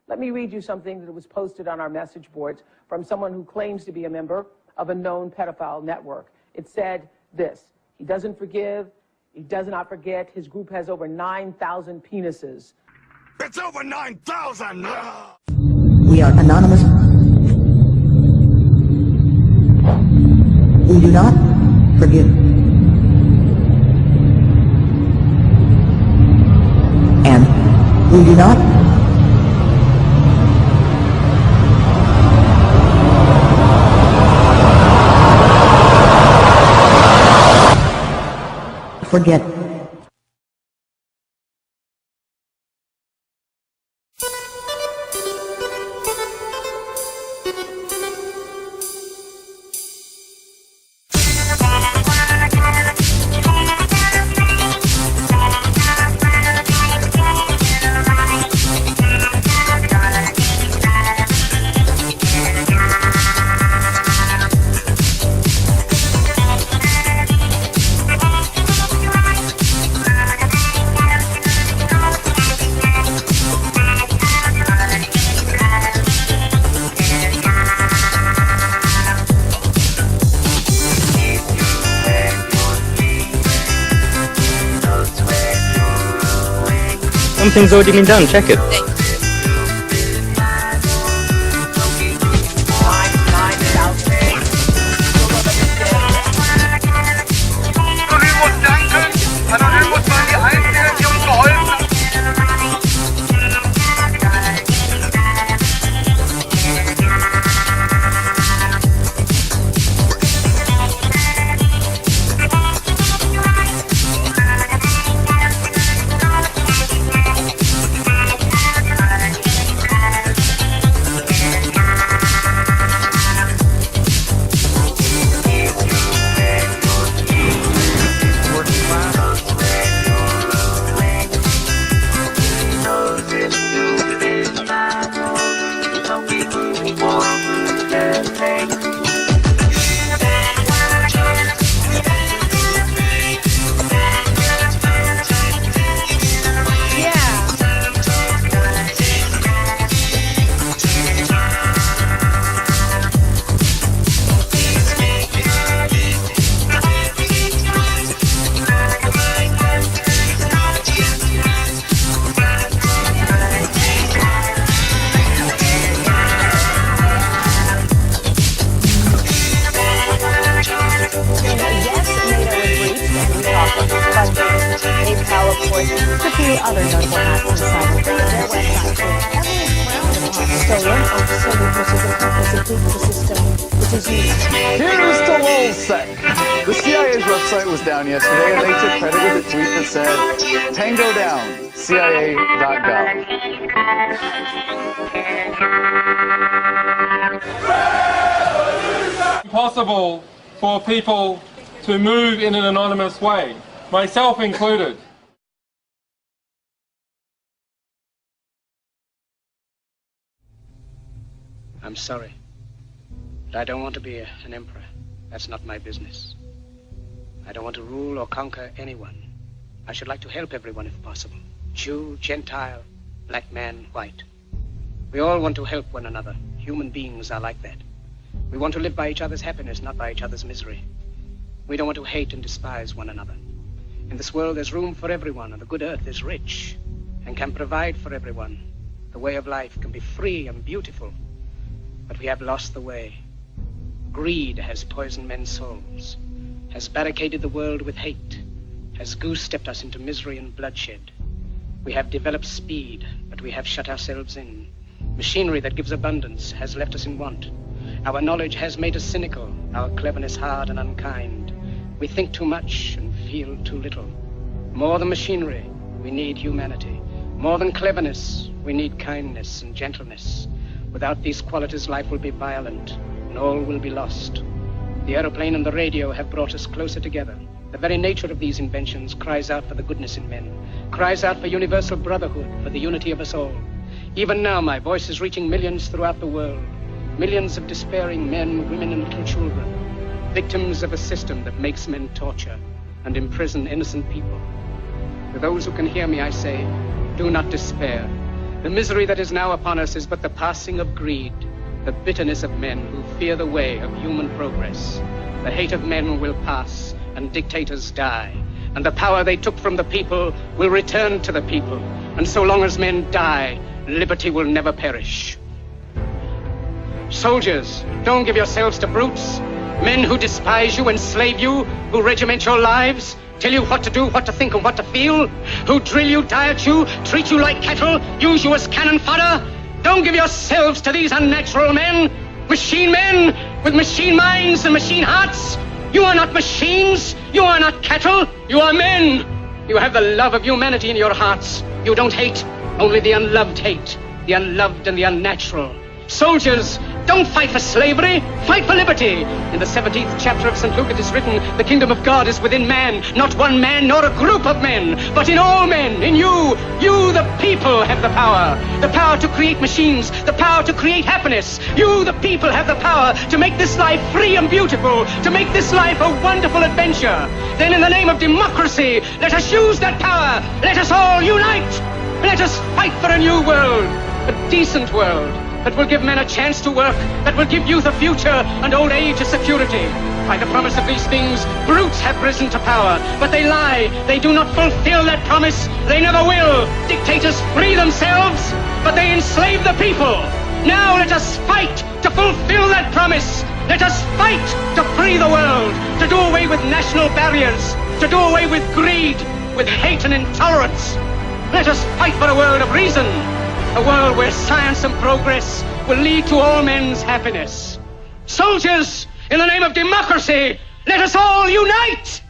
Let me read you something that was posted on our message boards from someone who claims to be a member of a known pedophile network. It said this: he doesn't forgive, he does not forget, his group has over 9,000 penises. It's over 9,000! We are anonymous. We do not forgive. And we do not forget. Something's already been done, check it. Here's the Lulzsec. The CIA's website was down yesterday, and they took credit with a tweet that said, "Tango down, CIA.gov." Impossible for people to move in an anonymous way, myself included. I'm sorry, but I don't want to be an emperor. That's not my business. I don't want to rule or conquer anyone. I should like to help everyone if possible. Jew, Gentile, black man, white. We all want to help one another. Human beings are like that. We want to live by each other's happiness, not by each other's misery. We don't want to hate and despise one another. In this world, there's room for everyone, and the good earth is rich and can provide for everyone. The way of life can be free and beautiful, but we have lost the way. Greed has poisoned men's souls, has barricaded the world with hate, has goose-stepped us into misery and bloodshed. We have developed speed, but we have shut ourselves in. Machinery that gives abundance has left us in want. Our knowledge has made us cynical, our cleverness hard and unkind. We think too much and feel too little. More than machinery, we need humanity. More than cleverness, we need kindness and gentleness. Without these qualities, life will be violent, and all will be lost. The aeroplane and the radio have brought us closer together. The very nature of these inventions cries out for the goodness in men, cries out for universal brotherhood, for the unity of us all. Even now, my voice is reaching millions throughout the world. Millions of despairing men, women, and little children, victims of a system that makes men torture and imprison innocent people. To those who can hear me, I say, do not despair. The misery that is now upon us is but the passing of greed, the bitterness of men who fear the way of human progress. The hate of men will pass, and dictators die, and the power they took from the people will return to the people. And so long as men die, liberty will never perish. Soldiers, don't give yourselves to brutes, men who despise you, enslave you, who regiment your lives, tell you what to do, what to think, and what to feel, who drill you, diet you, treat you like cattle, use you as cannon fodder. Don't give yourselves to these unnatural men, machine men with machine minds and machine hearts. You are not machines, you are not cattle, you are men. You have the love of humanity in your hearts. You don't hate, only the unloved hate, the unloved and the unnatural. Soldiers, don't fight for slavery, fight for liberty. In the 17th chapter of St. Luke it is written, the kingdom of God is within man, not one man nor a group of men, but in all men, in you. You, the people, have the power to create machines, the power to create happiness. You, the people, have the power to make this life free and beautiful, to make this life a wonderful adventure. Then in the name of democracy, let us use that power. Let us all unite. Let us fight for a new world, a decent world, that will give men a chance to work, that will give youth a future and old age a security. By the promise of these things, brutes have risen to power, but they lie. They do not fulfill that promise. They never will. Dictators free themselves, but they enslave the people. Now let us fight to fulfill that promise. Let us fight to free the world, to do away with national barriers, to do away with greed, with hate and intolerance. Let us fight for a world of reason, a world where science and progress will lead to all men's happiness. Soldiers, in the name of democracy, let us all unite!